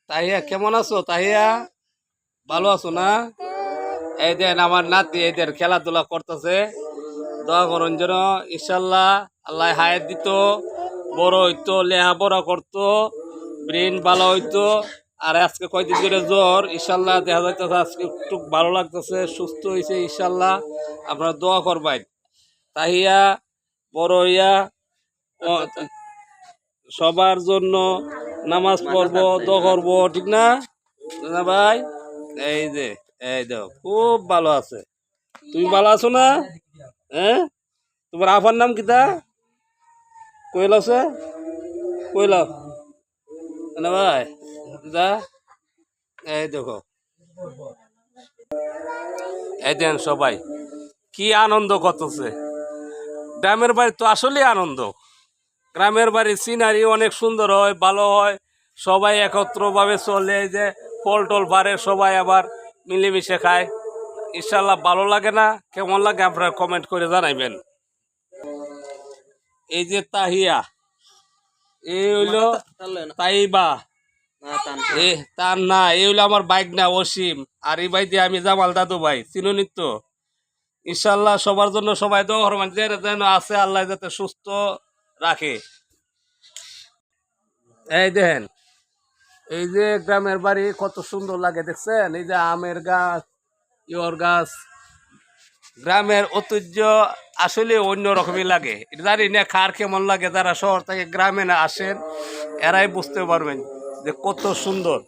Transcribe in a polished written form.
তাহিয়া কেমন আছো? তাহিয়া ভালো আছো না? এই দেন আমার নাতি এদের খেলাধুলা করতেছে। দোয়া করুন যেন ইনশাল্লাহ আল্লাহ হায়াত দিত, বড় হইতো, লেহাপড়া করতো, ব্রেন ভালো হইতো। আর আজকে কয়দিন ধরে জ্বর, ইনশাল্লাহ দেখা যাইতেছে আজকে একটু ভালো লাগতেছে, সুস্থ হয়েছে ইনশাল্লাহ। আপনারা দোয়া করবেন তাহিয়া বড় হইয়া সবার জন্য নামাজ পড়বো, দোয়া করবো, ঠিক না না ভাই? এই যে এই দেখো খুব ভালো আছে। তুমি ভালো আছো না? হ্যাঁ, তোমার আফার নাম কিতা? কইল আছে, কইল না ভাই? যা, এই দেখো, এই দেন সবাই কি আনন্দ করতেছে। গ্রামের বাড়ি তো আসলে আনন্দ। গ্রামের বাড়ির সিনারি অনেক সুন্দর হয়, ভালো হয়, সবাই একত্রভাবে চলে, এই যে ফল টল বাড়ে, সবাই আবার মিলেমিশে খায়। ইনশাল্লাহ ভালো লাগে না? কেমন লাগে আপনারা কমেন্ট করে জানাইবেন। এই যে তাহিয়া, এই হইলো তাইবা, এ তার না, এই হইলো আমার বাইক না অসীম। আর এই ভাই দিয়ে আমি জামাল দাদু ভাই, চিনুনি তো? ইনশাল্লাহ সবার জন্য সবাই দোয়া করবেন যে যেন আছে আল্লাহ যাতে সুস্থ রাখে। এই দেখেন, এই যে গ্রামের বাড়ি কত সুন্দর লাগে দেখছেন? এই যে আমের গাছ, ইয়র গাছ, গ্রামের ঐতিহ্য আসলে অন্য রকমই লাগে। জানি না খার কেমন লাগে, যারা শহর থেকে গ্রামে না আসেন এরাই বুঝতে পারবেন যে কত সুন্দর।